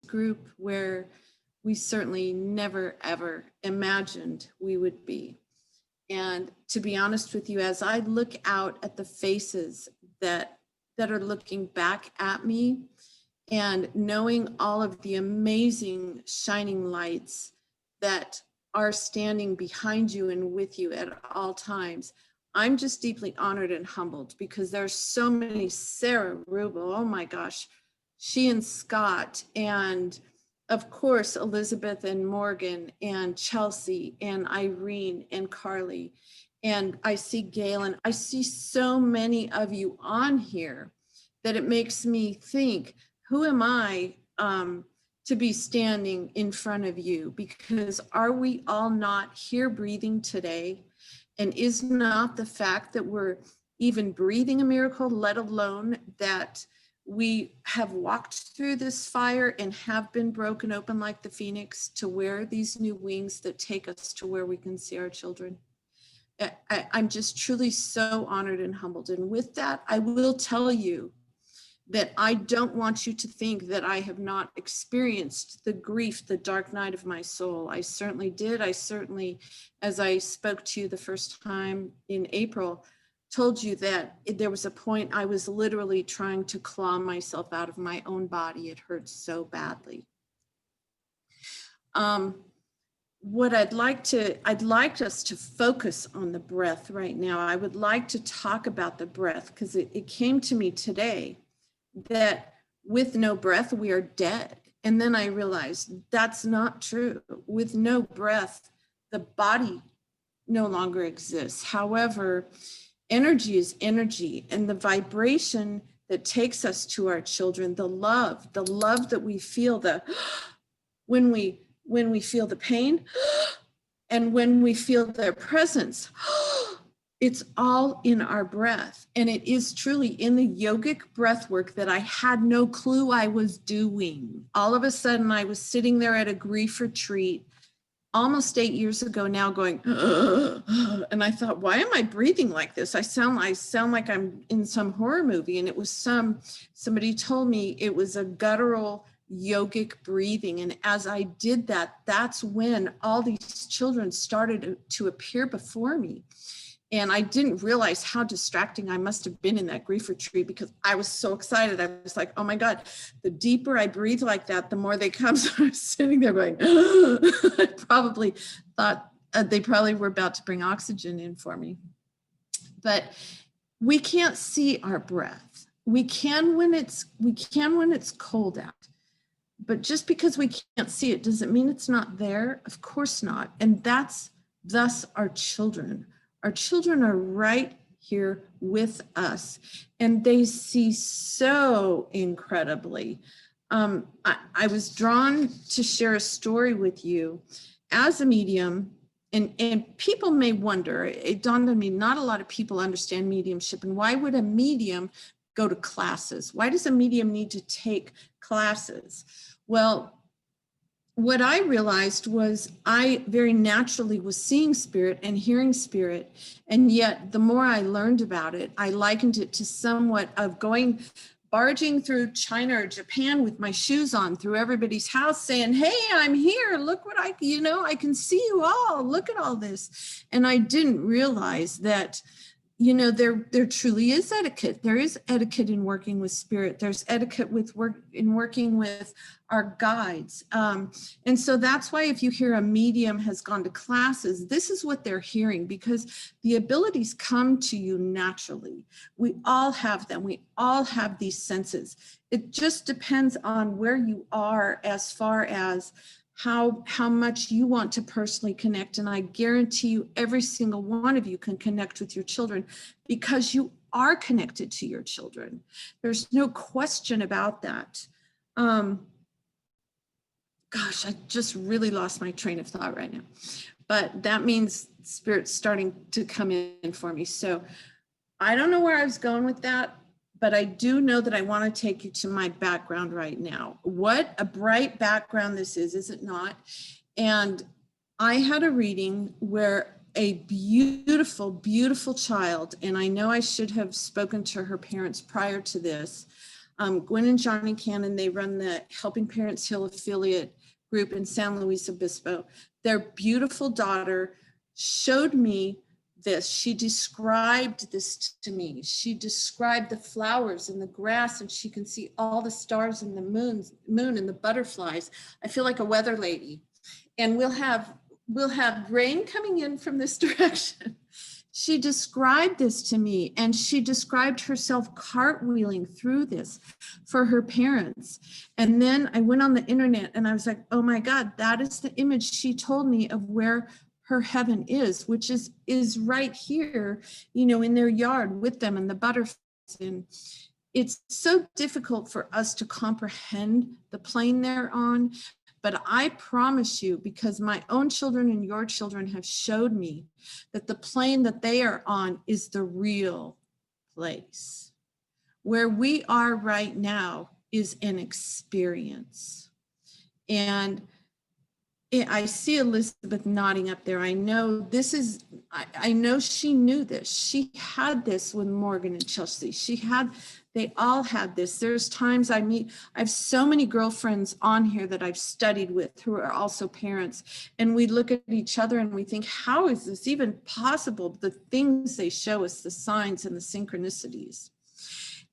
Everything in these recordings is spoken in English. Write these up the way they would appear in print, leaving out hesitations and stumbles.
group where we certainly never, ever imagined we would be. And to be honest with you, as I look out at the faces that are looking back at me, and knowing all of the amazing shining lights that are standing behind you and with you at all times, I'm just deeply honored and humbled, because there's so many. Sarah Rubel, oh my gosh, she and Scott, and of course Elizabeth and Morgan and Chelsea and Irene and Carly, and I see Gail, and I see so many of you on here that it makes me think, who am I to be standing in front of you? Because are we all not here breathing today? And is not the fact that we're even breathing a miracle, let alone that we have walked through this fire and have been broken open like the phoenix to wear these new wings that take us to where we can see our children? I'm just truly so honored and humbled. And with that, I will tell you that I don't want you to think that I have not experienced the grief, the dark night of my soul. I certainly did. I certainly, as I spoke to you the first time in April, told you that there was a point I was literally trying to claw myself out of my own body. It hurt so badly. What I'd like us to focus on the breath right now. I would like to talk about the breath, because it came to me today that with no breath, we are dead. And then I realized that's not true. With no breath, the body no longer exists. However, energy is energy, and the vibration that takes us to our children, the love that we feel, when we feel the pain and when we feel their presence, it's all in our breath. And it is truly in the yogic breath work that I had no clue I was doing. All of a sudden, I was sitting there at a grief retreat almost 8 years ago now, going, and I thought, why am I breathing like this? I sound like I'm in some horror movie. And it was somebody told me it was a guttural yogic breathing. And as I did that, that's when all these children started to appear before me. And I didn't realize how distracting I must have been in that grief retreat, because I was so excited. I was like, oh my God, the deeper I breathe like that, the more they come. So I was sitting there going, I probably thought they probably were about to bring oxygen in for me. But we can't see our breath. We can when it's cold out. But just because we can't see it doesn't mean it's not there. Of course not. And that's thus our children. Our children are right here with us, and they see so incredibly. I was drawn to share a story with you as a medium, and people may wonder, it dawned on me, not a lot of people understand mediumship, and why would a medium go to classes? Why does a medium need to take classes? Well, what I realized was I very naturally was seeing spirit and hearing spirit. And yet the more I learned about it, I likened it to somewhat of barging through China or Japan with my shoes on through everybody's house saying, hey, I'm here. Look what I can see you all. Look at all this. And I didn't realize that, there truly is etiquette. There is etiquette in working with spirit. There's etiquette in working with our guides. And so that's why if you hear a medium has gone to classes, this is what they're hearing, because the abilities come to you naturally. We all have them. We all have these senses. It just depends on where you are as far as how much you want to personally connect. And I guarantee you, every single one of you can connect with your children, because you are connected to your children. There's no question about that. Gosh, I just really lost my train of thought right now. But that means spirit's starting to come in for me. So I don't know where I was going with that, but I do know that I want to take you to my background right now. What a bright background this is it not? And I had a reading where a beautiful, beautiful child, and I know I should have spoken to her parents prior to this, Gwen and Johnny Cannon, they run the Helping Parents Heal affiliate group in San Luis Obispo. Their beautiful daughter showed me this. She described this to me. She described the flowers and the grass, and she can see all the stars and the moon and the butterflies. I feel like a weather lady. And we'll have rain coming in from this direction. She described this to me, and she described herself cartwheeling through this for her parents. And then I went on the internet and I was like, oh my God, that is the image she told me of where her heaven is, which is right here, you know, in their yard with them and the butterflies. And it's so difficult for us to comprehend the plane they're on. But I promise you, because my own children and your children have showed me that the plane that they are on is the real place. Where we are right now is an experience. And I see Elizabeth nodding up there. I know this is, I know she knew this. She had this with Morgan and Chelsea. They all had this. There's times I have so many girlfriends on here that I've studied with who are also parents. And we look at each other and we think, how is this even possible? The things they show us, the signs and the synchronicities.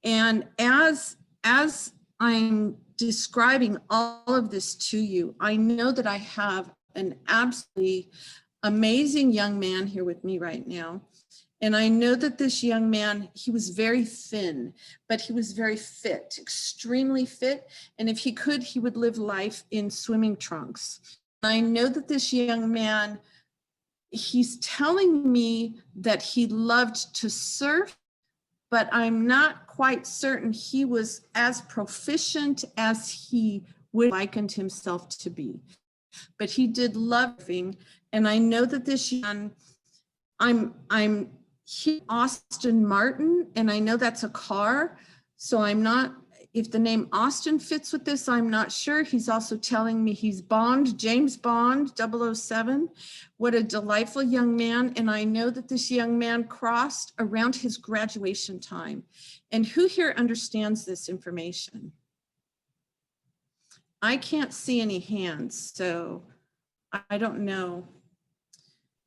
And as I'm describing all of this to you, I know that I have an absolutely amazing young man here with me right now. And I know that this young man, he was very thin, but he was very fit, extremely fit. And if he could, he would live life in swimming trunks. I know that this young man, he's telling me that he loved to surf, but I'm not quite certain he was as proficient as he would likened himself to be. But he did love surfing, and I know that this young, he Austin Martin, and I know that's a car, so I'm not, if the name Austin fits with this, I'm not sure. He's also telling me he's Bond, James Bond, 007. What a delightful young man. And I know that this young man crossed around his graduation time. And who here understands this information? I can't see any hands, so I don't know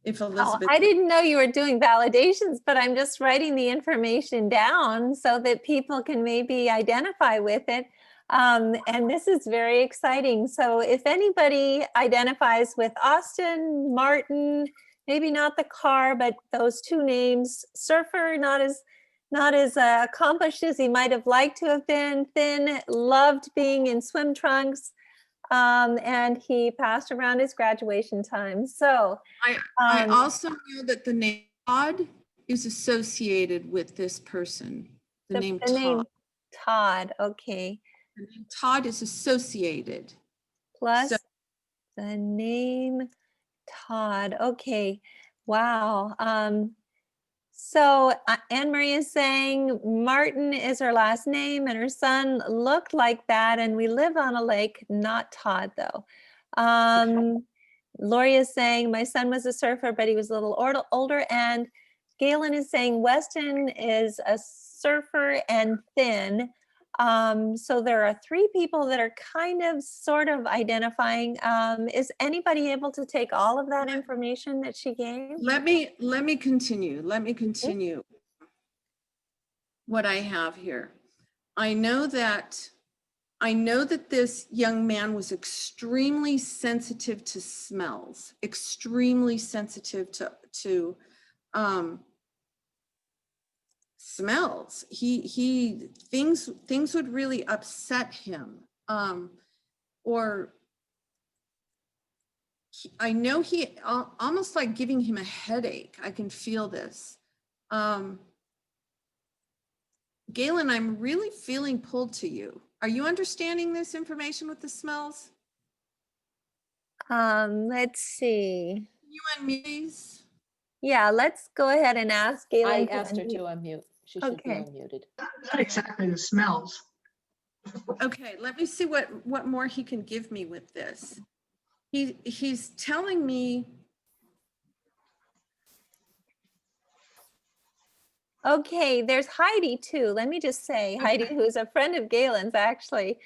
if Elizabeth. Oh, I didn't know you were doing validations, but I'm just writing the information down so that people can maybe identify with it. And this is very exciting. So if anybody identifies with Austin Martin, maybe not the car, but those two names, surfer, not as accomplished as he might have liked to have been, thin, loved being in swim trunks, and he passed around his graduation time. So I also know that the name Todd is associated with this person. The name Todd, okay. The name Todd is associated. Plus the name Todd, okay. Wow. So Anne Marie is saying Martin is her last name and her son looked like that, and we live on a lake, not Todd though. Lori is saying my son was a surfer, but he was a little older. And Galen is saying Weston is a surfer and thin. So there are three people that are kind of sort of identifying. Is anybody able to take all of that information that she gave? Let me continue. Let me continue what I have here. I know that this young man was extremely sensitive to smells, extremely sensitive to smells. Things would really upset him, I know he almost like giving him a headache. I can feel this. Galen, I'm really feeling pulled to you. Are you understanding this information with the smells? Let's see. You unmute, please? Yeah, let's go ahead and ask Galen. I asked her to unmute. She should be unmuted. Not exactly the smells. Okay, let me see what more he can give me with this. He's telling me. Okay, there's Heidi too. Let me just say, Heidi, who's a friend of Galen's actually.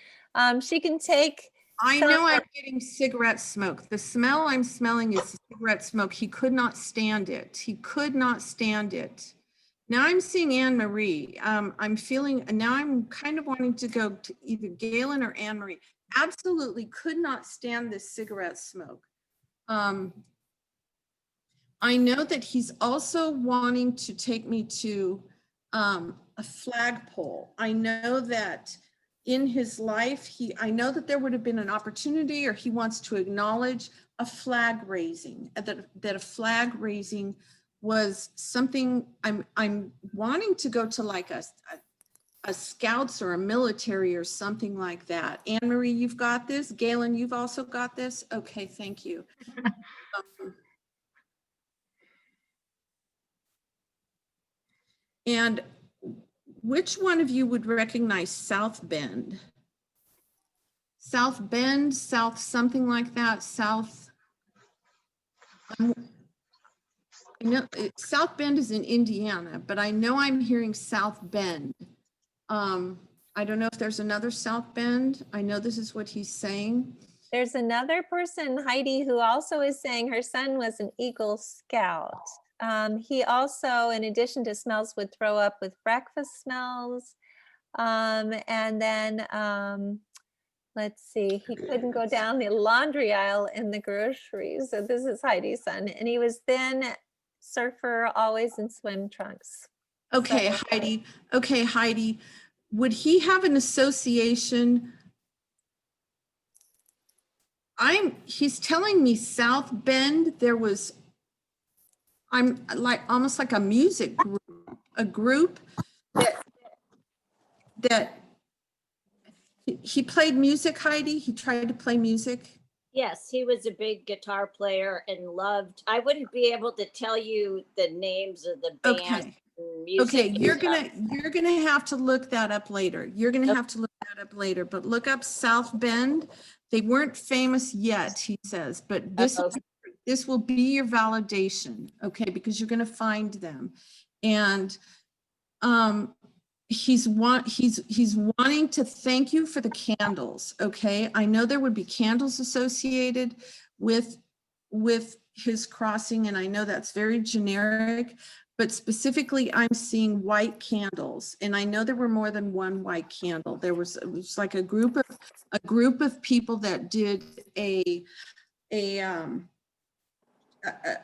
She can take I some know I'm getting cigarette smoke. The smell I'm smelling is cigarette smoke. He could not stand it. He could not stand it. Now I'm seeing Anne Marie. I'm feeling, now I'm kind of wanting to go to either Galen or Anne Marie. Absolutely could not stand this cigarette smoke. I know that he's also wanting to take me to a flagpole. I know that in his life, I know that there would have been an opportunity, or he wants to acknowledge a flag raising, that a flag raising was something. I'm wanting to go to like a scouts or a military or something like that. Anne Marie, you've got this. Galen, you've also got this. Okay, thank you. And which one of you would recognize South Bend? South Bend, South something like that, South. I know South Bend is in Indiana, but I know I'm hearing South Bend. I don't know if there's another South Bend. I know this is what he's saying. There's another person, Heidi, who also is saying her son was an Eagle Scout. He also, in addition to smells, would throw up with breakfast smells. And then, let's see, he couldn't go down the laundry aisle in the groceries. So this is Heidi's son. And he was thin, surfer, always in swim trunks. Okay, So, Heidi. Okay, Heidi. Would he have an association? He's telling me South Bend, there was, I'm like, almost like a music group, a group that he played music, Heidi. He tried to play music. Yes, he was a big guitar player and loved, I wouldn't be able to tell you the names of the bands. Okay. And music. Okay, you're gonna have to look that up later. You're gonna have to look that up later, but look up South Bend. They weren't famous yet, he says, but this will be your validation, okay, because you're gonna find them. And he's wanting to thank you for the candles, okay? I know there would be candles associated with his crossing, and I know that's very generic, but specifically I'm seeing white candles, and I know there were more than one white candle. It was like a group of people that did a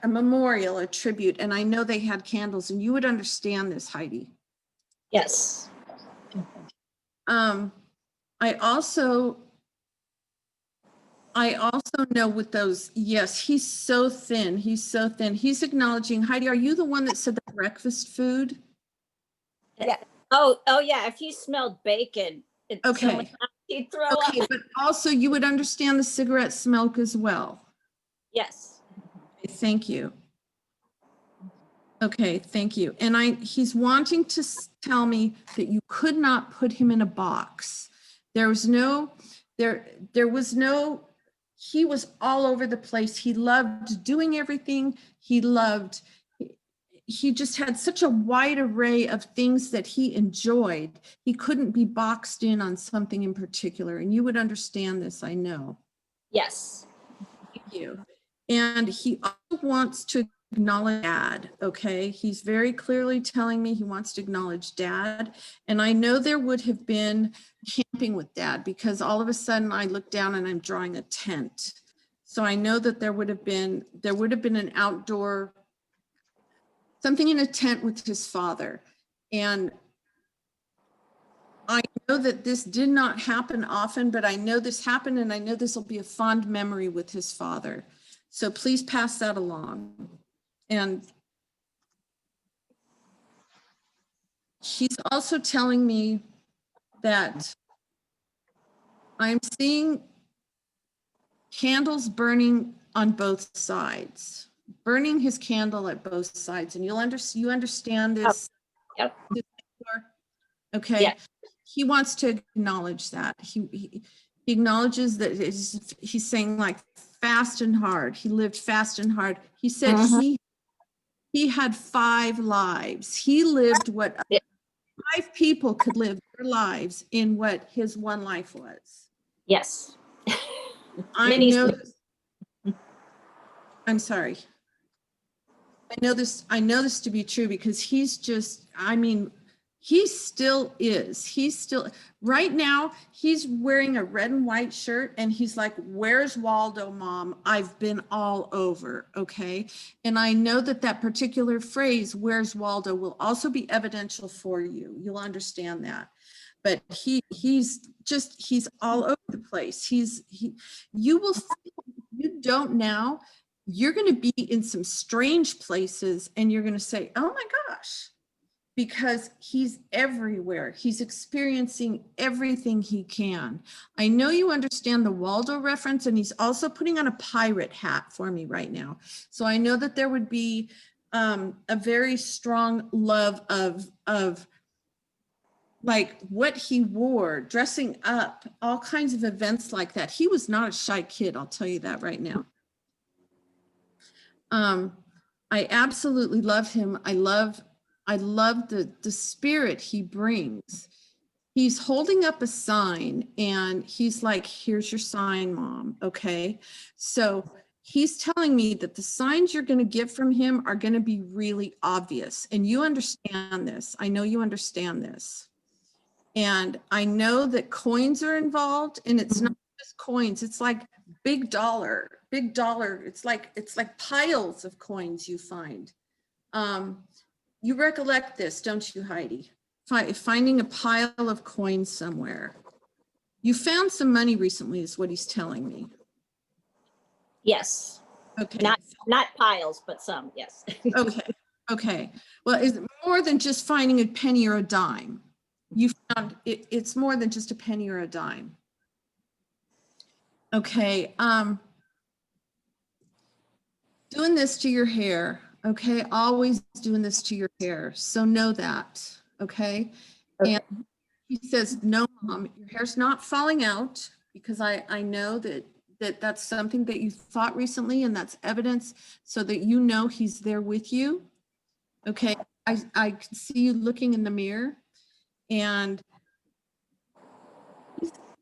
memorial, a tribute, and I know they had candles, and you would understand this, Heidi. Yes. I also know with those, yes, he's so thin. He's so thin. He's acknowledging, Heidi, are you the one that said the breakfast food? Yeah. Oh yeah. If he smelled bacon, Okay. He'd throw Okay, up. but also you would understand the cigarette smoke as well. Yes. Okay, thank you. Okay, thank you. And he's wanting to tell me that you could not put him in a box. There was no, he was all over the place. He loved doing everything. He just had such a wide array of things that he enjoyed. He couldn't be boxed in on something in particular. And you would understand this, I know. Yes. Thank you. And he also wants to acknowledge Dad, okay? He's very clearly telling me he wants to acknowledge Dad. And I know there would have been camping with Dad, because all of a sudden I look down and I'm drawing a tent. So I know that there would have been an outdoor, something in a tent with his father. And I know that this did not happen often, but I know this happened, and I know this will be a fond memory with his father. So please pass that along. And he's also telling me that I'm seeing candles burning on both sides, burning his candle at both sides. And you understand this? Yep. Okay. Yeah. He wants to acknowledge that. He acknowledges that he's saying like fast and hard. He lived fast and hard. He said He had 5 lives. He lived what Yeah. 5 people could live their lives in what his one life was. Yes. I Many- know this. I'm sorry. I know this to be true because he's just, I mean, he still is. He's still, right now, he's wearing a red and white shirt and he's like, "Where's Waldo, Mom? I've been all over." Okay. And I know that that particular phrase, "Where's Waldo," will also be evidential for you. You'll understand that. But he's all over the place. You will, you don't now, you're going to be in some strange places and you're going to say, "Oh my gosh," because he's everywhere. He's experiencing everything he can. I know you understand the Waldo reference, and he's also putting on a pirate hat for me right now. So I know that there would be a very strong love of like what he wore, dressing up, all kinds of events like that. He was not a shy kid, I'll tell you that right now. I absolutely love him. I love the spirit he brings. He's holding up a sign and he's like, "Here's your sign, Mom." Okay. So he's telling me that the signs you're going to get from him are going to be really obvious. And you understand this. I know you understand this. And I know that coins are involved, and it's not just coins. It's like big dollar. It's like piles of coins you find. You recollect this, don't you, Heidi? Finding a pile of coins somewhere. You found some money recently, is what he's telling me. Yes. Okay. Not piles, but some, yes. Okay. Well, is it more than just finding a penny or a dime? You found it's more than just a penny or a dime. Okay. Doing this to your hair. Okay. Always doing this to your hair. So know that. Okay. And he says, "No, Mom, your hair's not falling out," because I know that's something that you thought recently, and that's evidence so that you know he's there with you. Okay. I can see you looking in the mirror, and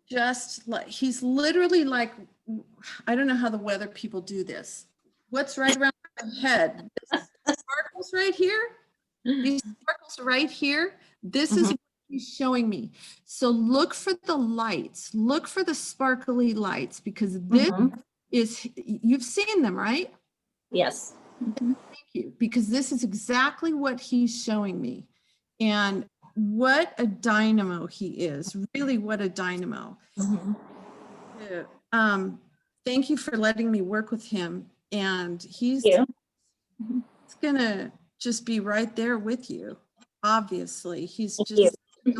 he's literally like, I don't know how the weather people do this. What's right around my head? This sparkles right here. These sparkles right here. This is what he's showing me. So look for the lights. Look for the sparkly lights, because this is, you've seen them, right? Yes. Thank you, because this is exactly what he's showing me. And what a dynamo he is, really what a dynamo. Thank you for letting me work with him. And he's gonna just be right there with you. Obviously, he's just a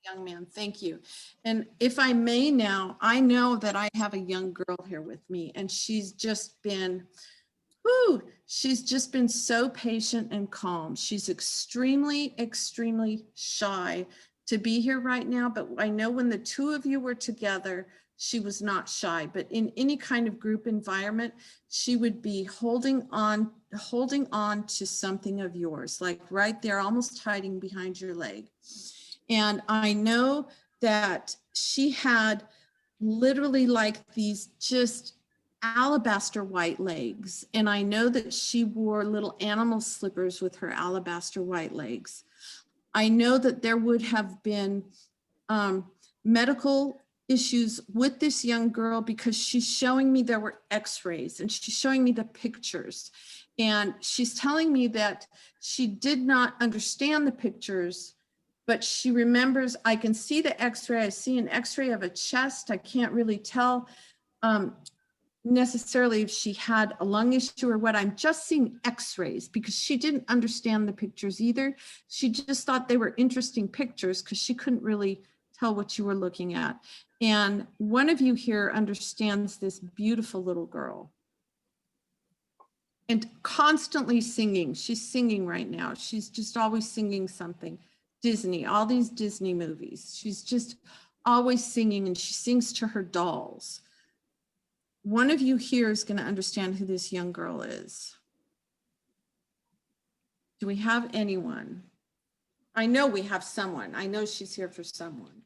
young man. Thank you. And if I may now, I know that I have a young girl here with me, and she's just been so patient and calm. She's extremely, extremely shy to be here right now. But I know when the two of you were together, she was not shy. But in any kind of group environment, she would be holding on to something of yours, like right there, almost hiding behind your leg. And I know that she had literally like these just alabaster white legs. And I know that she wore little animal slippers with her alabaster white legs. I know that there would have been medical issues with this young girl, because she's showing me there were x-rays and she's showing me the pictures. And she's telling me that she did not understand the pictures, but she remembers, I can see the x-ray. I see an x-ray of a chest. I can't really tell necessarily if she had a lung issue or what. I'm just seeing x-rays, because she didn't understand the pictures either. She just thought they were interesting pictures because she couldn't really tell what you were looking at. And one of you here understands this beautiful little girl and constantly singing. She's singing right now. She's just always singing something. Disney, all these Disney movies. She's just always singing, and she sings to her dolls. One of you here is going to understand who this young girl is. Do we have anyone? I know we have someone. I know she's here for someone.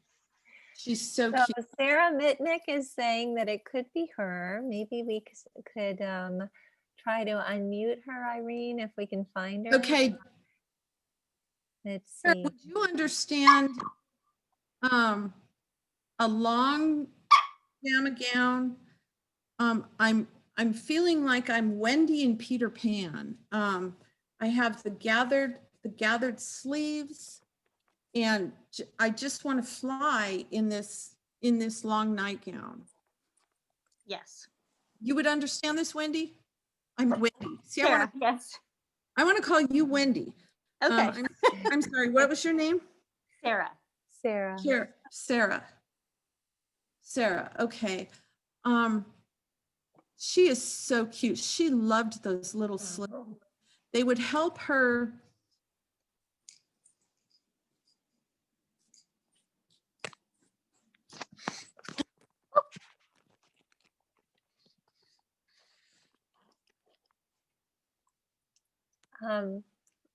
She's so So cute. Sarah Mitnick is saying that it could be her. Maybe we could try to unmute her, Irene, if we can find her. Okay, Let's Sarah, see. would you understand a long pajama gown? I'm feeling like I'm Wendy and Peter Pan. I have the gathered sleeves, and I just want to fly in this long nightgown. Yes. You would understand this, Wendy? I'm Wendy. See, Sarah, yes. I want to call you Wendy. Okay. I'm sorry. What was your name? Sarah. Sarah. Sarah. Okay. She is so cute. She loved those little slippers. They would help her.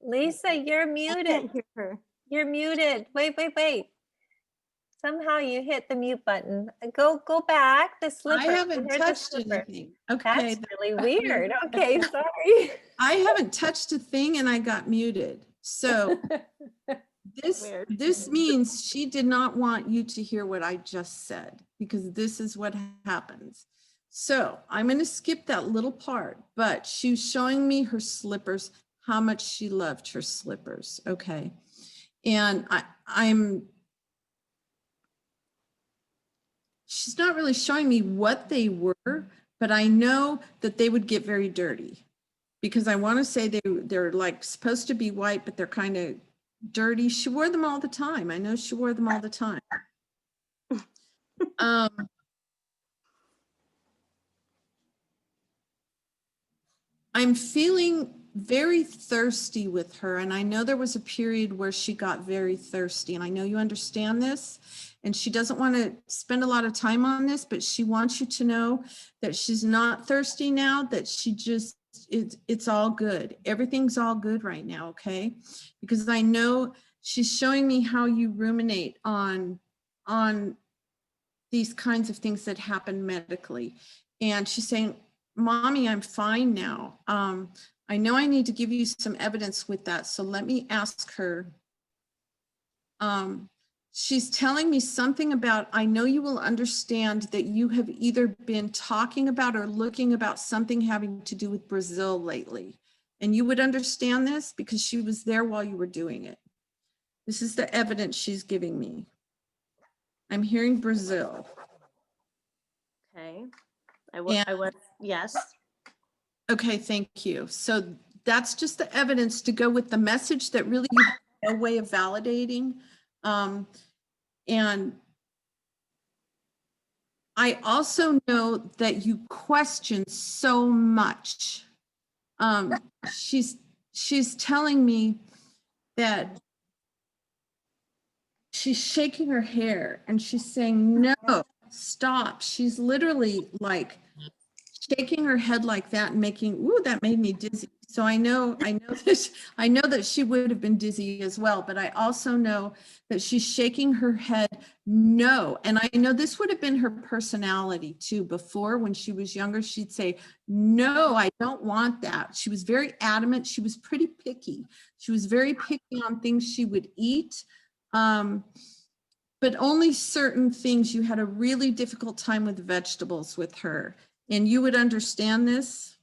Lisa, you're muted. hear her. You're muted. Wait. Somehow you hit the mute button. Go back. The slipper. I haven't Here's the touched slipper. anything. Okay. That's really weird. Okay, sorry. I haven't touched a thing and I got muted. So Weird. this means she did not want you to hear what I just said, because this is what happens. So I'm going to skip that little part, but she was showing me her slippers, how much she loved her slippers. Okay. And she's not really showing me what they were, but I know that they would get very dirty, because I want to say they're like supposed to be white, but they're kind of dirty. She wore them all the time. I know she wore them all the time. I'm feeling very thirsty with her. And I know there was a period where she got very thirsty, and I know you understand this, and she doesn't want to spend a lot of time on this, but she wants you to know that she's not thirsty now, that she just, it's all good. Everything's all good right now. Okay. Because I know she's showing me how you ruminate on these kinds of things that happen medically. And she's saying, Mommy, I'm fine now. I know I need to give you some evidence with that. So let me ask her. She's telling me something about, I know you will understand that you have either been talking about or looking about something having to do with Brazil lately. And you would understand this because she was there while you were doing it. This is the evidence she's giving me. I'm hearing Brazil. Okay. I was, yes. Okay, thank you. So that's just the evidence to go with the message that really you have no way of validating. And I also know that you question so much. She's telling me that she's shaking her hair and she's saying, no, stop. She's literally like shaking her head like that and making, ooh, that made me dizzy. So I know that she would have been dizzy as well, but I also know that she's shaking her head no. And I know this would have been her personality too. Before, when she was younger, she'd say, no, I don't want that. She was very adamant. She was pretty picky. She was very picky on things she would eat. But only certain things. You had a really difficult time with vegetables with her. And you would understand this?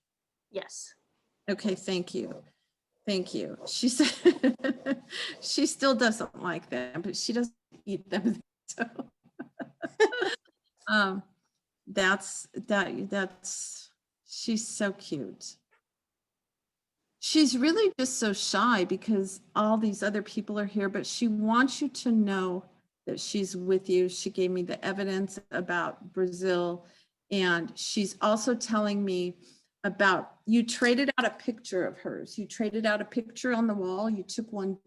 Yes. Okay, thank you. Thank you. She said she still doesn't like them, but she doesn't eat them. So she's so cute. She's really just so shy because all these other people are here, but she wants you to know that she's with you. She gave me the evidence about Brazil, and she's also telling me about, you traded out a picture of hers. You traded out a picture on the wall. You took one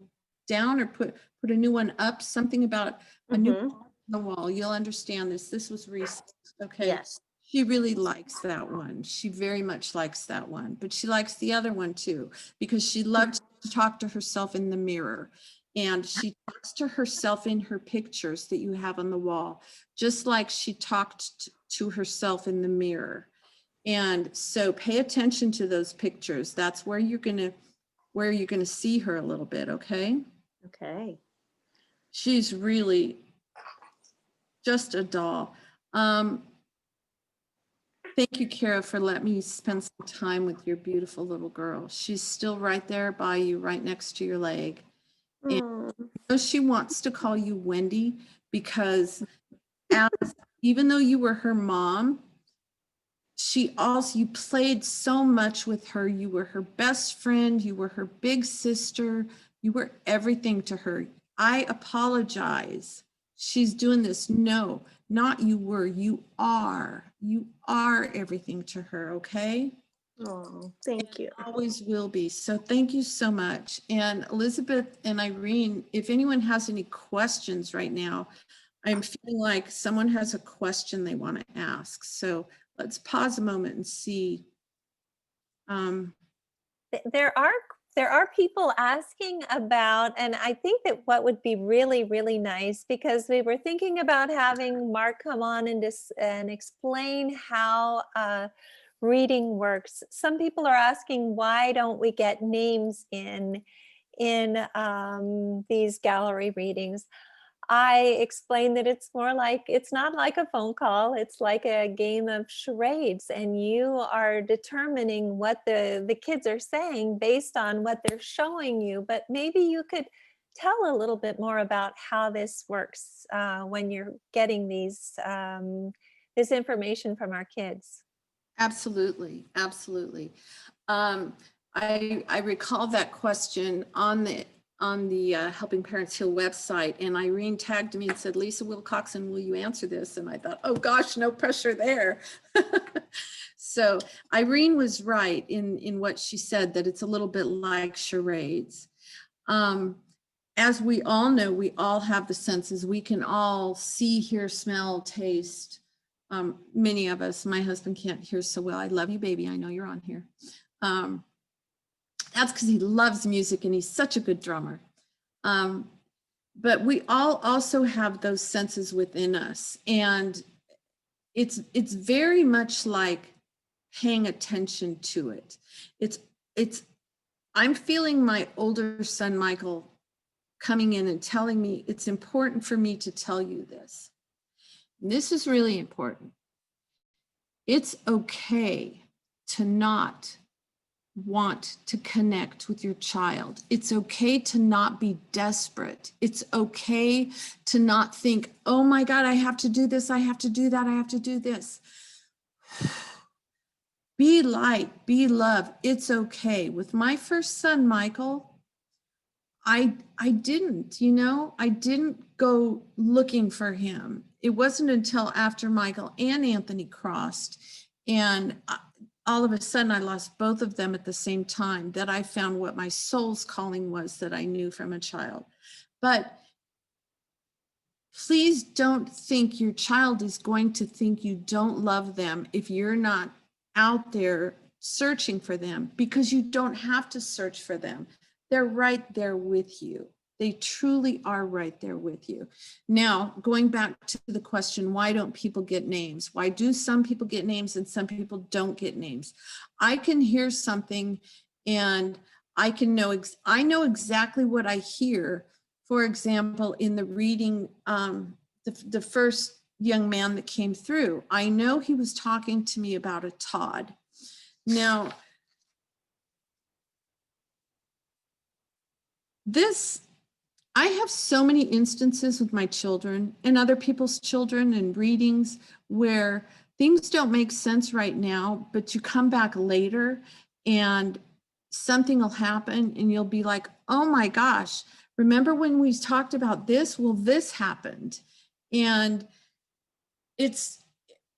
down or put a new one up, something about a new on the wall. You'll understand this. This was recent. Okay. Yes. She really likes that one. She very much likes that one, but she likes the other one too, because she loves to talk to herself in the mirror. And she talks to herself in her pictures that you have on the wall, just like she talked to herself in the mirror. And so pay attention to those pictures. That's where you're gonna see her a little bit, okay? Okay. She's really just a doll. Thank you, Kara, for letting me spend some time with your beautiful little girl. She's still right there by you, right next to your leg. And she wants to call you Wendy because even though you were her mom, you played so much with her. You were her best friend. You were her big sister. You were everything to her. I apologize. She's doing this. No, not you were, you are. You are everything to her, okay? Oh, thank you. Always will be. So thank you so much. And Elizabeth and Irene, if anyone has any questions right now, I'm feeling like someone has a question they want to ask. So let's pause a moment and see. There are people asking about, and I think that what would be really, really nice, because we were thinking about having Mark come on and explain how reading works. Some people are asking, why don't we get names in these gallery readings? I explained that it's not like a phone call, it's like a game of charades, and you are determining what the kids are saying based on what they're showing you. But maybe you could tell a little bit more about how this works when you're getting this information from our kids. Absolutely, absolutely. I recall that question on the Helping Parents Heal website, and Irene tagged me and said, Lisa Wilcoxson, will you answer this? And I thought, oh gosh, no pressure there. So Irene was right in what she said, that it's a little bit like charades. As we all know, we all have the senses. We can all see, hear, smell, taste. Many of us, my husband can't hear so well. I love you, baby. I know you're on here. That's because he loves music and he's such a good drummer. But we all also have those senses within us. And it's very much like paying attention to it. I'm feeling my older son, Michael, coming in and telling me it's important for me to tell you this. And this is really important. It's okay to not want to connect with your child. It's okay to not be desperate. It's okay to not think, oh my God, I have to do this, I have to do that, I have to do this. Be light, be love. It's okay. With my first son, Michael, I didn't go looking for him. It wasn't until after Michael and Anthony crossed, and all of a sudden I lost both of them at the same time, that I found what my soul's calling was that I knew from a child. But please don't think your child is going to think you don't love them if you're not out there searching for them, because you don't have to search for them. They're right there with you. They truly are right there with you. Now, going back to the question, why don't people get names? Why do some people get names and some people don't get names? I can hear something and I know exactly what I hear. For example, in the reading, the first young man that came through, I know he was talking to me about a Todd. Now, I have so many instances with my children and other people's children and readings where things don't make sense right now, but you come back later and something will happen and you'll be like, oh my gosh, remember when we talked about this? Well, this happened. And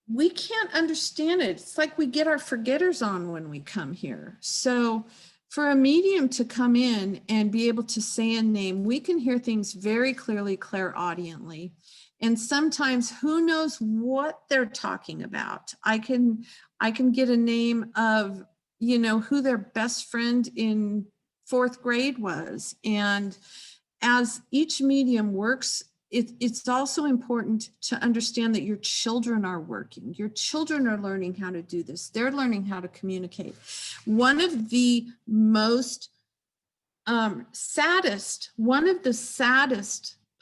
we can't understand it. It's like we get our forgetters on when we come here. So for a medium to come in and be able to say a name, we can hear things very clearly, clairaudiently. And sometimes who knows what they're talking about. I can get a name of, you know, who their best friend in 4th grade was. And as each medium works, it's also important to understand that your children are working. Your children are learning how to do this. They're learning how to communicate. One of the most saddest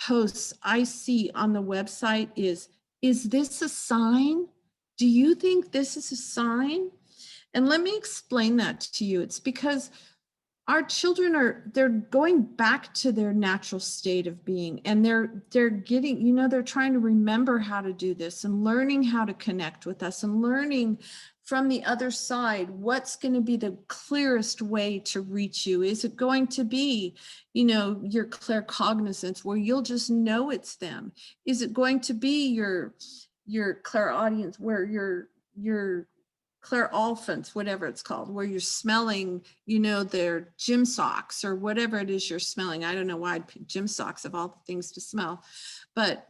posts I see on the website is this a sign? Do you think this is a sign? And let me explain that to you. It's because our children they're going back to their natural state of being, and they're getting, you know, they're trying to remember how to do this and learning how to connect with us and learning from the other side what's going to be the clearest way to reach you. Is it going to be, you know, your claircognizance where you'll just know it's them? Is it going to be your clairaudience where your clairolfance, whatever it's called, where you're smelling, you know, their gym socks or whatever it is you're smelling? I don't know why I'd pick gym socks of all the things to smell, but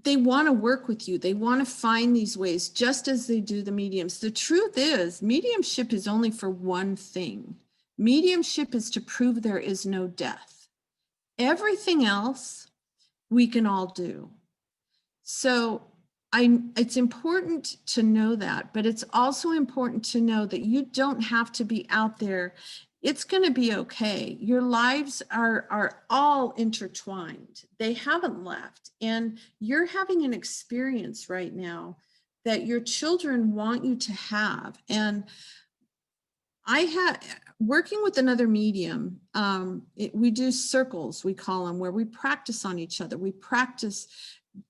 they want to work with you. They want to find these ways, just as they do the mediums. The truth is, mediumship is only for one thing. Mediumship is to prove there is no death. Everything else we can all do. So it's important to know that, but it's also important to know that you don't have to be out there. It's going to be okay. Your lives are all intertwined. They haven't left. And you're having an experience right now that your children want you to have. And working with another medium, we do circles, we call them, where we practice on each other. We practice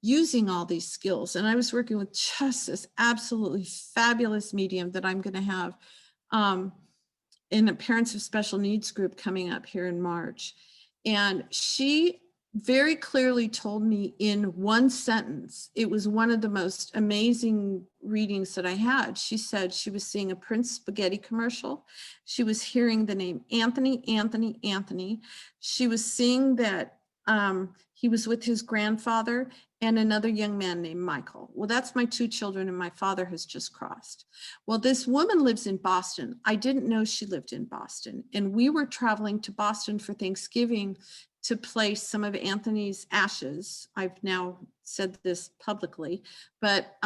using all these skills. And I was working with just this absolutely fabulous medium that I'm going to have in a Parents of Special Needs group coming up here in March. And she very clearly told me in one sentence, it was one of the most amazing readings that I had. She said she was seeing a Prince Spaghetti commercial. She was hearing the name Anthony. She was seeing that he was with his grandfather and another young man named Michael. Well, that's my 2 children, and my father has just crossed. Well, this woman lives in Boston. I didn't know she lived in Boston. And we were traveling to Boston for Thanksgiving to place some of Anthony's ashes. I've now said this publicly, but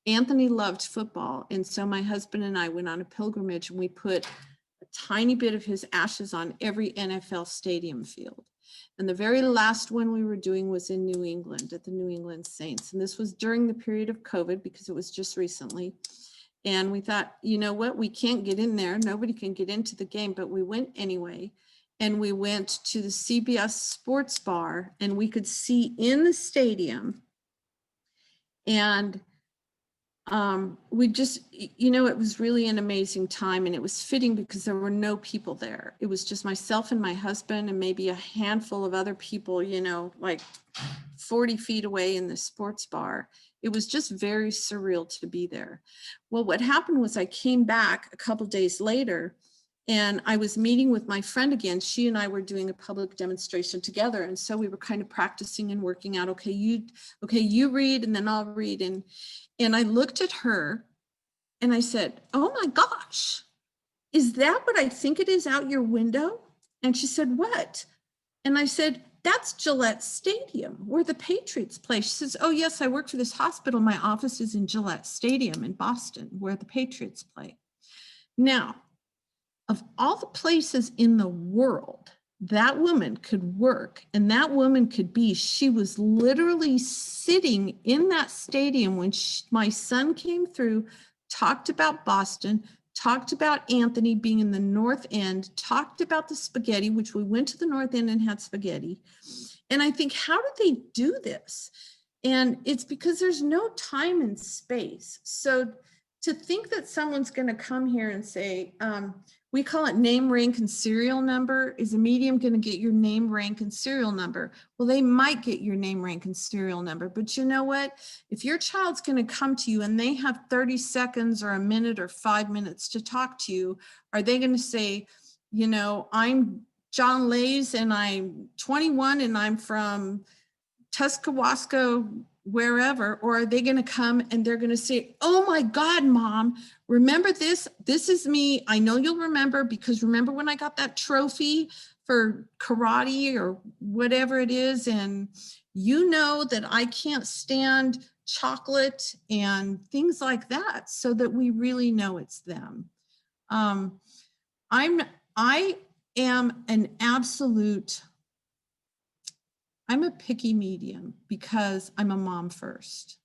Anthony loved football. And so my husband and I went on a pilgrimage, and we put a tiny bit of his ashes on every NFL stadium field. And the very last one we were doing was in New England at the New England Saints. And this was during the period of COVID, because it was just recently. And we thought, you know what, we can't get in there. Nobody can get into the game, but we went anyway. And we went to the CBS Sports Bar, and we could see in the stadium. And we just, you know, it was really an amazing time, and it was fitting because there were no people there. It was just myself and my husband and maybe a handful of other people, you know, like 40 feet away in the sports bar. It was just very surreal to be there. Well, what happened was I came back a couple days later, and I was meeting with my friend again. She and I were doing a public demonstration together. And so we were kind of practicing and working out, okay, you read and then I'll read. And I looked at her and I said, oh my gosh, is that what I think it is out your window? And she said, what? And I said, that's Gillette Stadium where the Patriots play. She says, oh yes, I work for this hospital. My office is in Gillette Stadium in Boston where the Patriots play. Now, of all the places in the world that woman could work and that woman could be, she was literally sitting in that stadium when my son came through, talked about Boston, talked about Anthony being in the North End, talked about the spaghetti, which we went to the North End and had spaghetti. And I think, how did they do this? And it's because there's no time and space. So to think that someone's going to come here and say, we call it name, rank, and serial number. Is a medium going to get your name, rank, and serial number? Well, they might get your name, rank, and serial number. But you know what? If your child's going to come to you and they have 30 seconds or a minute or 5 minutes to talk to you, are they going to say, you know, I'm John Lays and I'm 21 and I'm from Tuscaloosa, wherever, or are they going to come and they're going to say, oh my God, Mom, remember this? This is me. I know you'll remember, because remember when I got that trophy for karate or whatever it is, and you know that I can't stand chocolate and things like that, so that we really know it's them. I am an absolute, I'm a picky medium because I'm a mom first.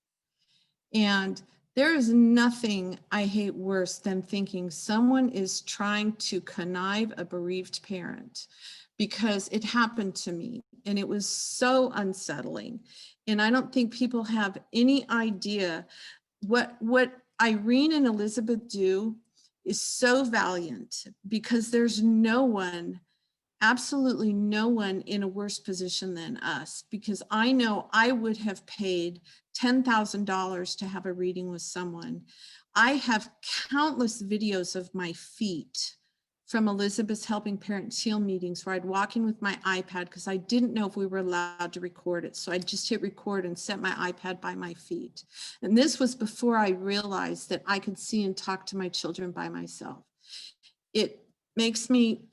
And there is nothing I hate worse than thinking someone is trying to connive a bereaved parent, because it happened to me and it was so unsettling. And I don't think people have any idea what Irene and Elizabeth do is so valiant, because there's no one, absolutely no one in a worse position than us, because I know I would have paid $10,000 to have a reading with someone. I have countless videos of my feet from Elizabeth's Helping Parents Heal meetings, where I'd walk in with my iPad because I didn't know if we were allowed to record it. So I'd just hit record and set my iPad by my feet. And this was before I realized that I could see and talk to my children by myself. It makes me,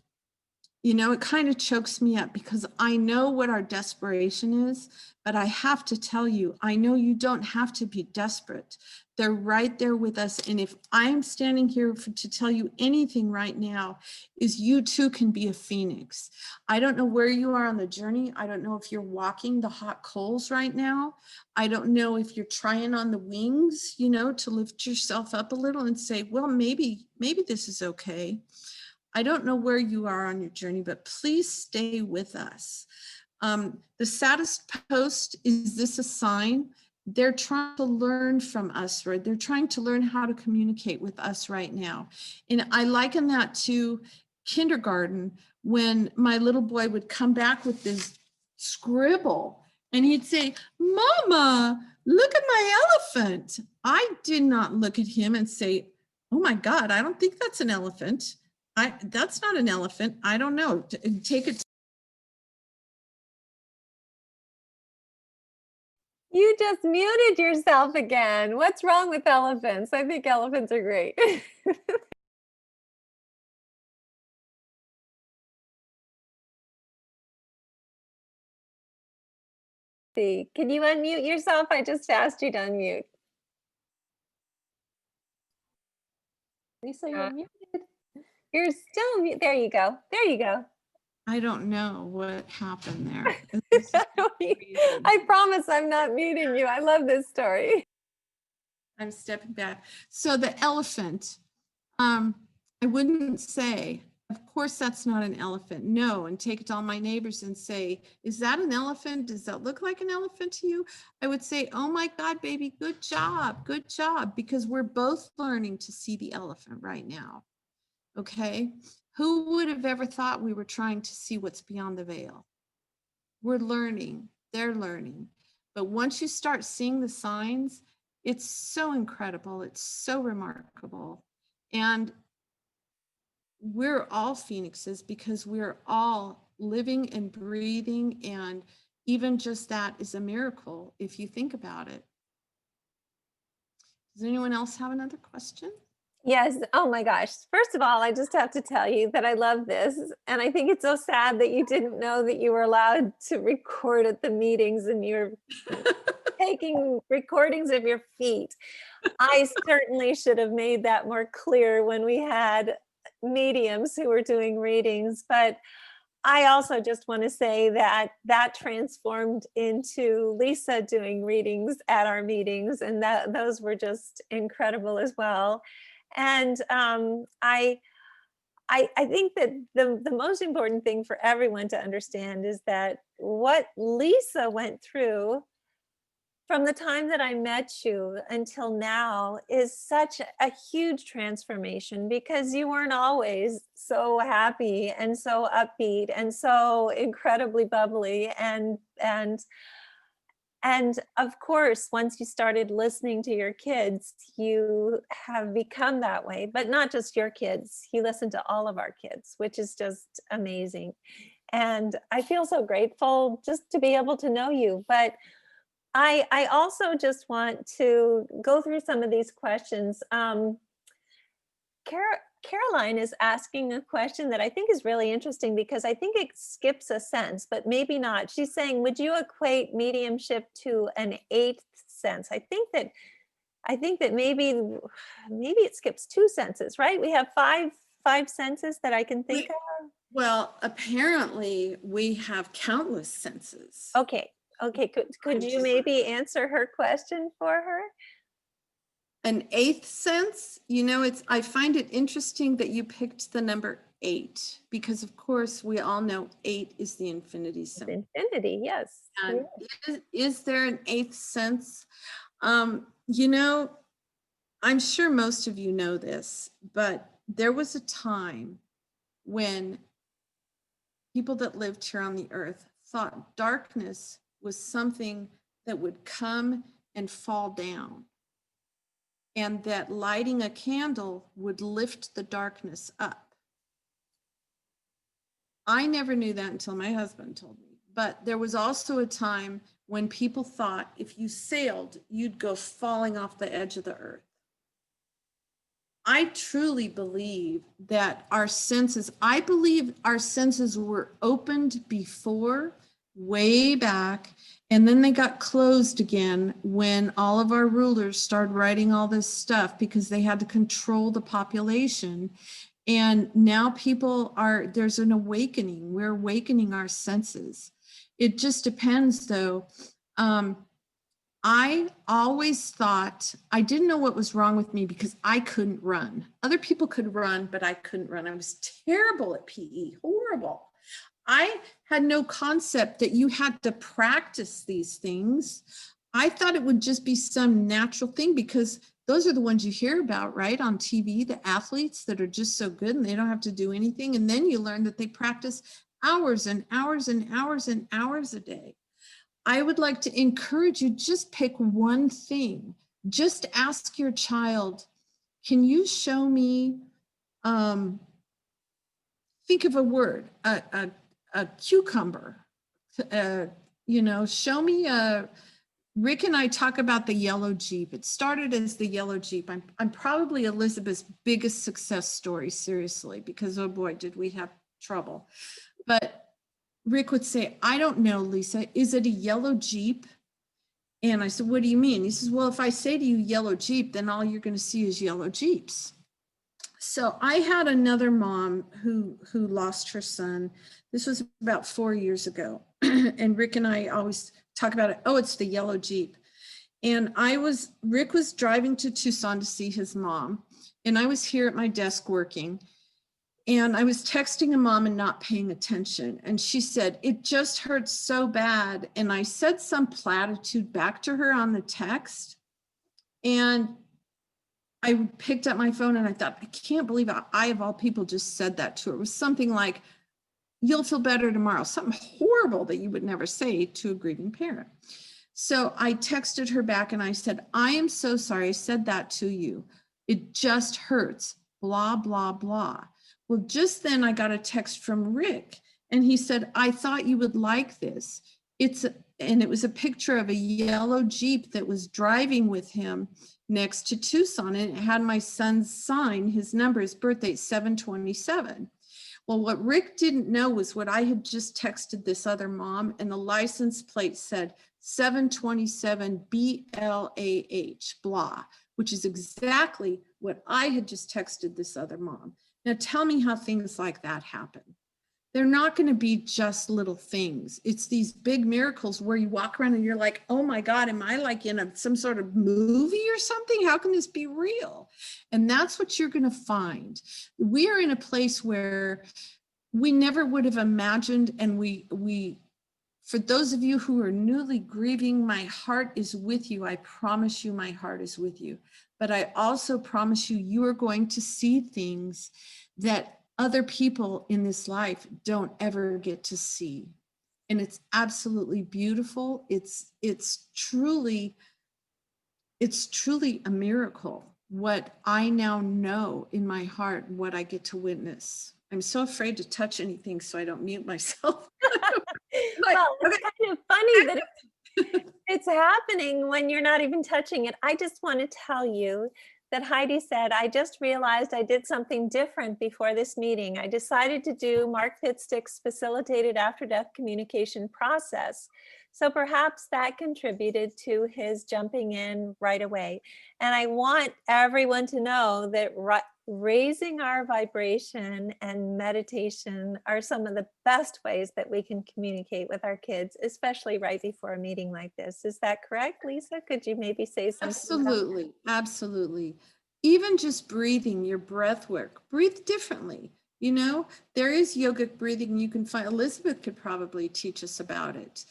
you know, it kind of chokes me up, because I know what our desperation is, but I have to tell you, I know you don't have to be desperate. They're right there with us. And if I'm standing here to tell you anything right now, is you too can be a phoenix. I don't know where you are on the journey. I don't know if you're walking the hot coals right now. I don't know if you're trying on the wings, you know, to lift yourself up a little and say, well, maybe this is okay. I don't know where you are on your journey, but please stay with us. The saddest post, is this a sign? They're trying to learn from us, right? They're trying to learn how to communicate with us right now. And I liken that to kindergarten, when my little boy would come back with this scribble and he'd say, Mama, look at my elephant. I did not look at him and say, oh my God, I don't think that's an elephant. That's not an elephant. I don't know. Take it. You just muted yourself again. What's wrong with elephants? I think elephants are great. See, can you unmute yourself? I just asked you to unmute. Lisa, you're muted. You're still mute. There you go. There you go. I don't know what happened there. This is crazy. I promise I'm not muting you. I love this story. I'm stepping back. So the elephant, I wouldn't say, of course, that's not an elephant. No, and take it to all my neighbors and say, is that an elephant? Does that look like an elephant to you? I would say, oh my God, baby, good job, because we're both learning to see the elephant right now. Okay. Who would have ever thought we were trying to see what's beyond the veil? We're learning, they're learning. But once you start seeing the signs, it's so incredible. It's so remarkable. And we're all phoenixes, because we're all living and breathing. And even just that is a miracle if you think about it. Does anyone else have another question? Yes. Oh my gosh. First of all, I just have to tell you that I love this. And I think it's so sad that you didn't know that you were allowed to record at the meetings and you're taking recordings of your feet. I certainly should have made that more clear when we had mediums who were doing readings. But I also just want to say that that transformed into Lisa doing readings at our meetings. And those were just incredible as well. And I think that the most important thing for everyone to understand is that what Lisa went through from the time that I met you until now is such a huge transformation, because you weren't always so happy and so upbeat and so incredibly bubbly. And And of course, once you started listening to your kids, you have become that way, but not just your kids. You listen to all of our kids, which is just amazing. And I feel so grateful just to be able to know you. But I also just want to go through some of these questions. Caroline is asking a question that I think is really interesting because I think it skips a sense, but maybe not. She's saying, would you equate mediumship to an eighth sense? I think that maybe it skips two senses, right? We have five senses that I can think of. Well, apparently we have countless senses. Okay. Could you maybe answer her question for her? An eighth sense, I find it interesting that you picked the number 8, because of course we all know 8 is the infinity symbol. Infinity, yes. And is there an eighth sense? I'm sure most of you know this, but there was a time when people that lived here on the earth thought darkness was something that would come and fall down, and that lighting a candle would lift the darkness up. I never knew that until my husband told me. But there was also a time when people thought if you sailed, you'd go falling off the edge of the earth. I truly believe that our senses were opened before, way back, and then they got closed again when all of our rulers started writing all this stuff because they had to control the population. And now there's an awakening. We're awakening our senses. It just depends though. I always thought, I didn't know what was wrong with me because I couldn't run. Other people could run, but I couldn't run. I was terrible at PE, horrible. I had no concept that you had to practice these things. I thought it would just be some natural thing because those are the ones you hear about, right? On TV, the athletes that are just so good and they don't have to do anything. And then you learn that they practice hours and hours and hours and hours a day. I would like to encourage you, just pick one thing. Just ask your child, can you show me, think of a word, a cucumber, show me Rick and I talk about the yellow Jeep. It started as the yellow Jeep. I'm probably Elizabeth's biggest success story, seriously, because oh boy, did we have trouble. But Rick would say, I don't know, Lisa, is it a yellow Jeep? And I said, what do you mean? He says, well, if I say to you yellow Jeep, then all you're going to see is yellow Jeeps. So I had another mom who lost her son. This was about 4 years ago. And Rick and I always talk about it. Oh, it's the yellow Jeep. And Rick was driving to Tucson to see his mom. And I was here at my desk working. And I was texting a mom and not paying attention. And she said, it just hurts so bad. And I said some platitude back to her on the text. And I picked up my phone and I thought, I can't believe I of all people just said that to her. It was something like, you'll feel better tomorrow. Something horrible that you would never say to a grieving parent. So I texted her back and I said, I am so sorry I said that to you. It just hurts, blah, blah, blah. Well, just then I got a text from Rick and he said, I thought you would like this. And it was a picture of a yellow Jeep that was driving with him next to Tucson. And it had my son's sign, his number, his birthday, 7/27. Well, what Rick didn't know was what I had just texted this other mom, and the license plate said 7/27 BLAH, blah, which is exactly what I had just texted this other mom. Now tell me how things like that happen. They're not going to be just little things. It's these big miracles where you walk around and you're like, oh my God, am I like in some sort of movie or something? How can this be real? And that's what you're going to find. We are in a place where we never would have imagined. And we, for those of you who are newly grieving, my heart is with you. I promise you, my heart is with you. But I also promise you, you are going to see things that other people in this life don't ever get to see. and it's absolutely beautiful. It's truly a miracle what I now know in my heart, what I get to witness. I'm so afraid to touch anything so I don't mute myself. Well, it's kind of funny that it's happening when you're not even touching it. I just want to tell you that Heidi said, I just realized I did something different before this meeting. I decided to do Mark Fitzstick's facilitated after-death communication process. So perhaps that contributed to his jumping in right away. And I want everyone to know that raising our vibration and meditation are some of the best ways that we can communicate with our kids, especially right before a meeting like this. Is that correct, Lisa? Could you maybe say something? Absolutely, absolutely. Even just breathing, your breath work, breathe differently. You know, there is yogic breathing you can find. Elizabeth could probably teach us about it.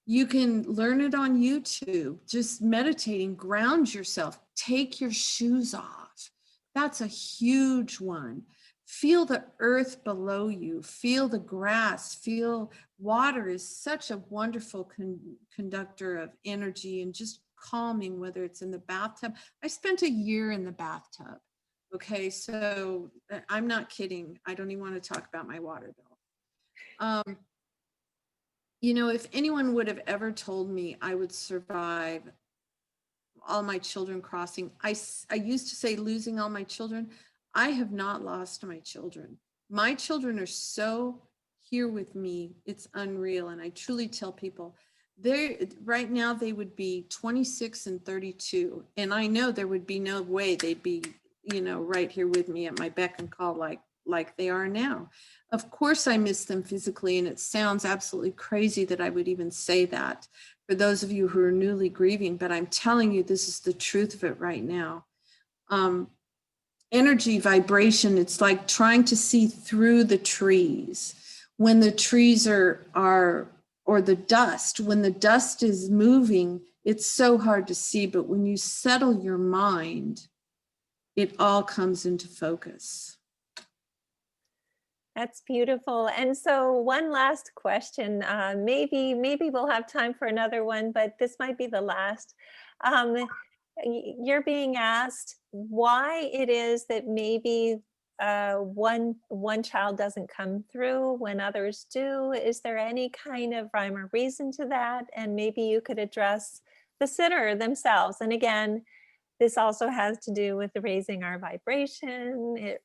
You can learn it on YouTube, just meditating, ground yourself, take your shoes off. That's a huge one. Feel the earth below you, feel the grass, feel water is such a wonderful conductor of energy and just calming, whether it's in the bathtub. I spent a year in the bathtub. Okay, so I'm not kidding. I don't even want to talk about my water bill. You know, if anyone would have ever told me I would survive all my children crossing, I used to say losing all my children. I have not lost my children. My children are so here with me. It's unreal. And I truly tell people right now they would be 26 and 32. And I know there would be no way they'd be, you know, right here with me at my beck and call like they are now. Of course, I miss them physically, and it sounds absolutely crazy that I would even say that for those of you who are newly grieving, but I'm telling you, this is the truth of it right now. Energy, vibration, it's like trying to see through the trees. When the trees or the dust, when the dust is moving, it's so hard to see, but when you settle your mind, it all comes into focus. That's beautiful. And so one last question, maybe we'll have time for another one, but this might be the last. You're being asked why it is that maybe one child doesn't come through when others do. Is there any kind of rhyme or reason to that? And maybe you could address the sitter themselves. And again, this also has to do with raising our vibration. It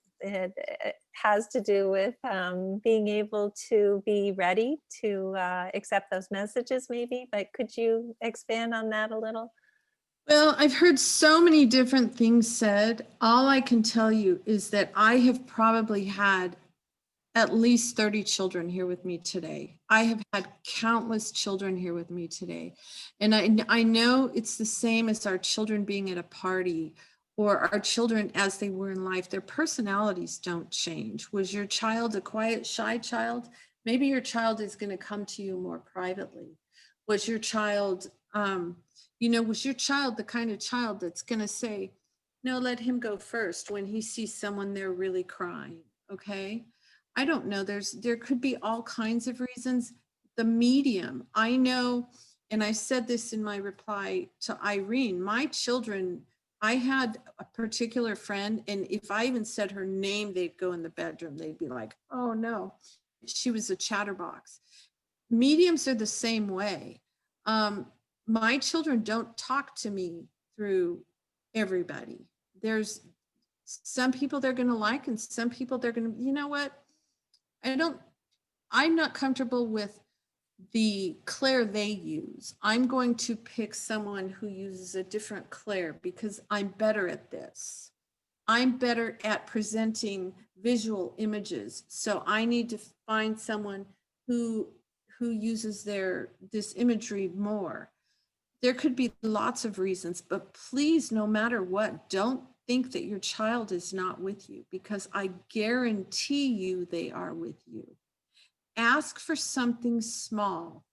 has to do with being able to be ready to accept those messages maybe, but could you expand on that a little? Well, I've heard so many different things said. All I can tell you is that I have probably had at least 30 children here with me today. I have had countless children here with me today. And I know it's the same as our children being at a party or our children as they were in life. Their personalities don't change. Was your child a quiet, shy child? Maybe your child is going to come to you more privately. Was your child, was your child the kind of child that's going to say, no, let him go first when he sees someone there really crying? Okay. I don't know. There could be all kinds of reasons. The medium, I know, and I said this in my reply to Irene, my children, I had a particular friend, and if I even said her name, they'd go in the bedroom. They'd be like, oh no, she was a chatterbox. Mediums are the same way. My children don't talk to me through everybody. There's some people they're going to like, and some people they're going to, you know what? I'm not comfortable with the clair they use. I'm going to pick someone who uses a different clair because I'm better at this. I'm better at presenting visual images. So I need to find someone who uses this imagery more. There could be lots of reasons, but please, no matter what, don't think that your child is not with you, because I guarantee you they are with you. Ask for something small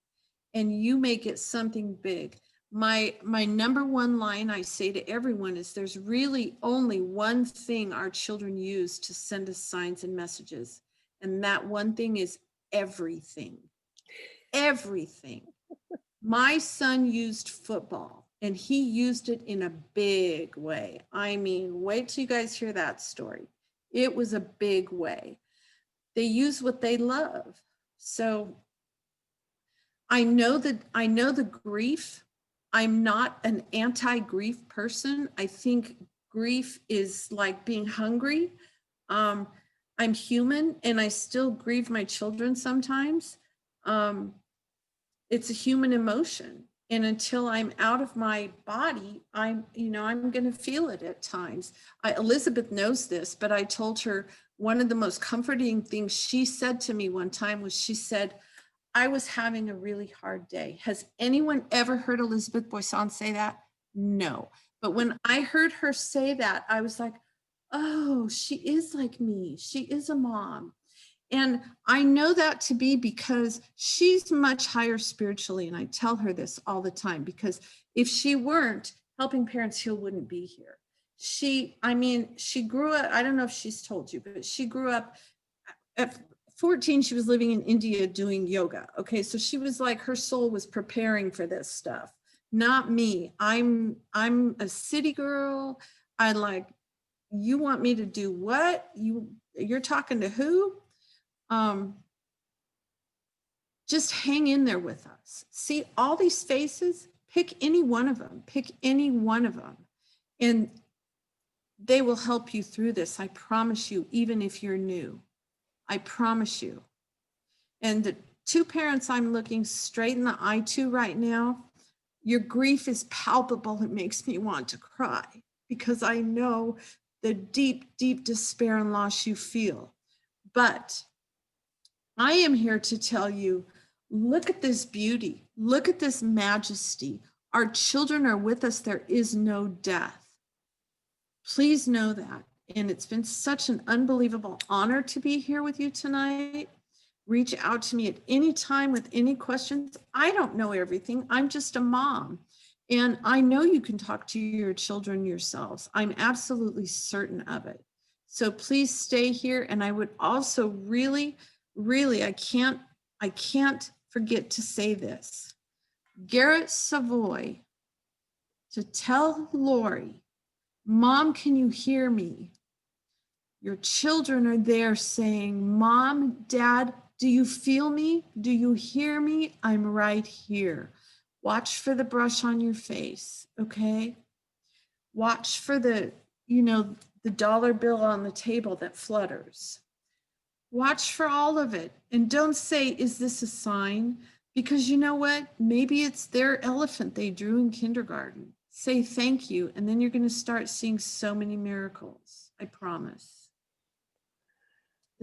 and you make it something big. My number one line I say to everyone is there's really only one thing our children use to send us signs and messages. And that one thing is everything. everything. My son used football, and he used it in a big way. I mean, wait till you guys hear that story. It was a big way. They use what they love. So I know the grief. I'm not an anti-grief person. I think grief is like being hungry. I'm human, and I still grieve my children sometimes. It's a human emotion. And until I'm out of my body, I'm going to feel it at times. Elizabeth knows this, but I told her one of the most comforting things she said to me one time was, she said, I was having a really hard day. Has anyone ever heard Elizabeth Boisson say that? No. But when I heard her say that, I was like, oh, she is like me. She is a mom. And I know that to be because she's much higher spiritually. And I tell her this all the time, because if she weren't, Helping Parents Heal wouldn't be here. She grew up, I don't know if she's told you, but she grew up at 14, she was living in India doing yoga. Okay, so she was like, her soul was preparing for this stuff. Not me. I'm a city girl. I like, you want me to do what? You're talking to who? Just hang in there with us. See all these faces, pick any one of them, and they will help you through this. I promise you, even if you're new, I promise you. And the two parents I'm looking straight in the eye to right now, your grief is palpable. It makes me want to cry because I know the deep, deep despair and loss you feel. But I am here to tell you, look at this beauty. Look at this majesty. Our children are with us. There is no death. Please know that. And it's been such an unbelievable honor to be here with you tonight. Reach out to me at any time with any questions. I don't know everything. I'm just a mom. And I know you can talk to your children yourselves. I'm absolutely certain of it. So please stay here. And I would also really, I can't forget to say this. Garrett Savoy, to tell Lori, Mom, can you hear me? Your children are there saying, Mom, Dad, do you feel me? Do you hear me? I'm right here. Watch for the brush on your face, okay? Watch for the dollar bill on the table that flutters. Watch for all of it. And don't say, is this a sign? Because you know what? Maybe it's their elephant they drew in kindergarten. Say thank you, and then you're going to start seeing so many miracles. I promise.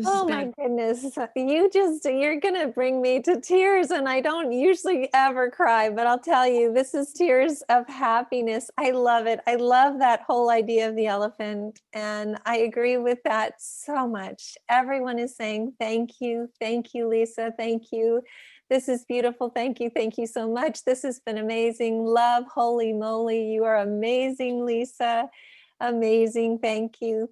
Oh my goodness. You're going to bring me to tears, and I don't usually ever cry, but I'll tell you, this is tears of happiness. I love it. I love that whole idea of the elephant, and I agree with that so much. Everyone is saying, thank you, Lisa. Thank you. This is beautiful. Thank you so much. This has been amazing. Love, holy moly. You are amazing, Lisa. Amazing. Thank you,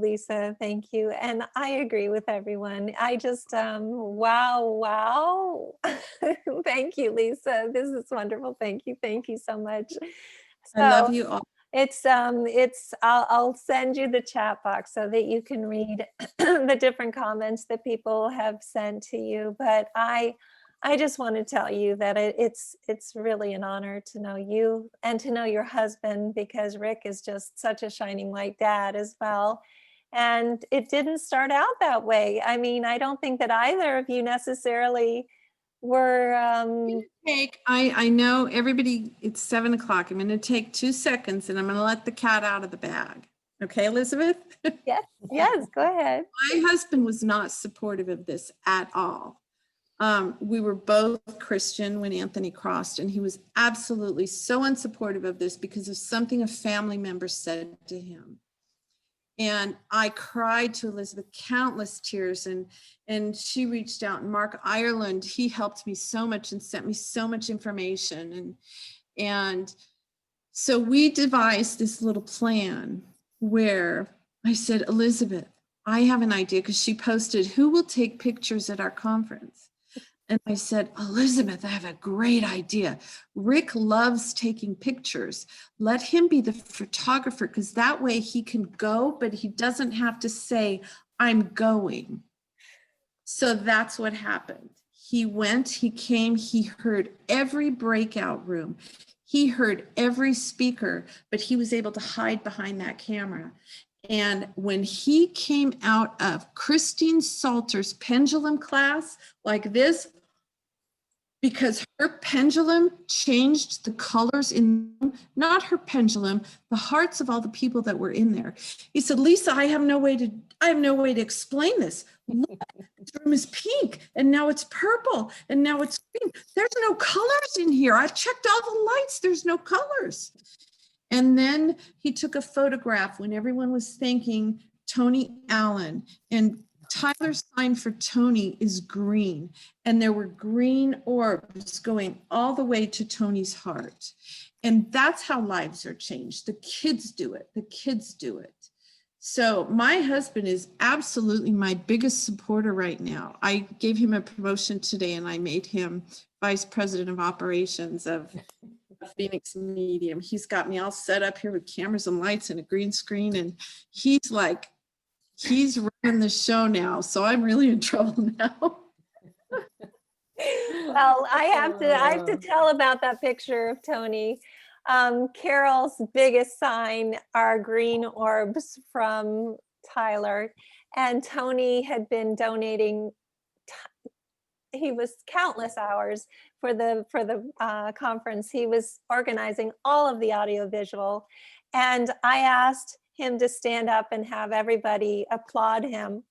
Lisa. Thank you. And I agree with everyone. I just, wow. Thank you, Lisa. This is wonderful. Thank you so much. So I love you all. I'll send you the chat box so that you can read the different comments that people have sent to you. But I just want to tell you that it's really an honor to know you and to know your husband, because Rick is just such a shining light dad as well. And it didn't start out that way. I mean, I don't think that either of you necessarily were. I know everybody, it's 7 o'clock. I'm going to take 2 seconds and I'm going to let the cat out of the bag. Okay, Elizabeth? Yes, go ahead. My husband was not supportive of this at all. We were both Christian when Anthony crossed, and he was absolutely so unsupportive of this because of something a family member said to him. And I cried to Elizabeth countless tears, and she reached out. And Mark Ireland, he helped me so much and sent me so much information. And so we devised this little plan where I said, Elizabeth, I have an idea, because she posted, who will take pictures at our conference? And I said, Elizabeth, I have a great idea. Rick loves taking pictures. Let him be the photographer, because that way he can go, but he doesn't have to say, I'm going. So that's what happened. He went, he came, he heard every breakout room. He heard every speaker, but he was able to hide behind that camera. And when he came out of Christine Salter's pendulum class like this, because her pendulum changed the colors in, not her pendulum, the hearts of all the people that were in there. He said, Lisa, I have no way to explain this. Look, this room is pink, and now it's purple, and now it's green. There's no colors in here. I've checked all the lights. There's no colors. And then he took a photograph when everyone was thanking Tony Allen, and Tyler's sign for Tony is green, and there were green orbs going all the way to Tony's heart. And that's how lives are changed. The kids do it. The kids do it. So my husband is absolutely my biggest supporter right now. I gave him a promotion today, and I made him vice president of operations of Phoenix Medium. He's got me all set up here with cameras and lights and a green screen, and he's running the show now. So I'm really in trouble now. Well, I have to tell about that picture of Tony. Carol's biggest sign are green orbs from Tyler, and Tony had been donating. He was countless hours for the conference. He was organizing all of the audiovisual, and I asked him to stand up and have everybody applaud him.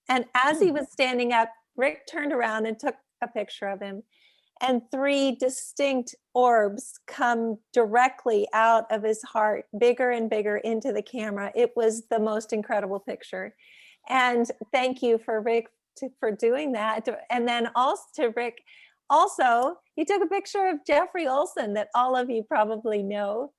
And as he was standing up, Rick turned around and took a picture of him, and 3 distinct orbs come directly out of his heart, bigger and bigger into the camera. It was the most incredible picture. And thank you for Rick for doing that. And then also to Rick, also, he took a picture of Jeffrey Olson that all of you probably know,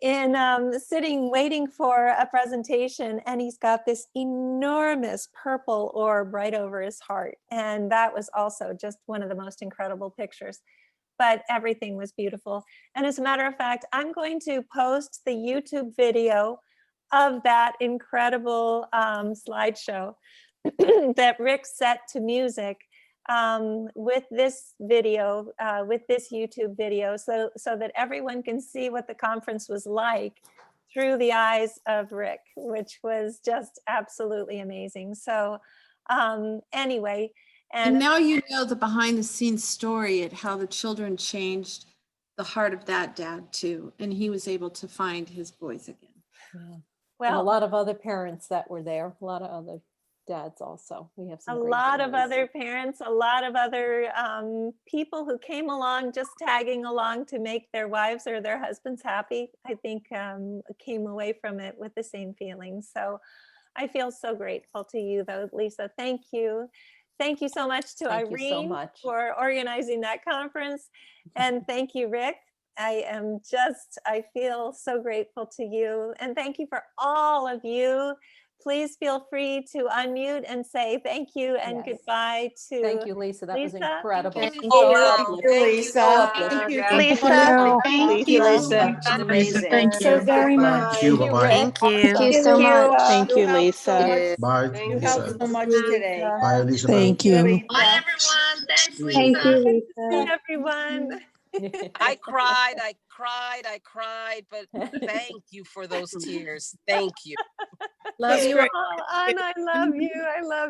in sitting waiting for a presentation, and he's got this enormous purple orb right over his heart. And that was also just one of the most incredible pictures, but everything was beautiful. And as a matter of fact, I'm going to post the YouTube video of that incredible slideshow that Rick set to music with this video, with this YouTube video, so that everyone can see what the conference was like through the eyes of Rick, which was just absolutely amazing. So anyway, And now you know the behind the scenes story at how the children changed the heart of that dad too. And he was able to find his boys again. Yeah. well, And a lot of other parents that were there, a lot of other dads also. We have some a great lot of videos. other parents, a lot of other people who came along, just tagging along to make their wives or their husbands happy, I think came away from it with the same feelings. So I feel so grateful to you though, Lisa. Thank you. Thank you so much to Thank you so Irene much. for organizing that conference. And thank you, Rick. I feel so grateful to you. And thank you for all of you. Please feel free to unmute and say thank you and Yes. goodbye to Thank you, Lisa. That was Lisa. incredible. Thank you. So Thank you, Lisa. Thank you. Lisa. Thank you, Lisa. That's amazing. Thank So you. very much. Thank you. Rick. Bye-bye. Thank you. Thank you so much. Thank you, Lisa. Bye, You helped Lisa. so much today. Bye, Elizabeth. Thank you. Bye, everyone. Thanks, Lisa. Thank you, Hey, Lisa. everyone. I cried, but thank you for those tears. Thank you. Love you. Oh, Anna, I love you. I love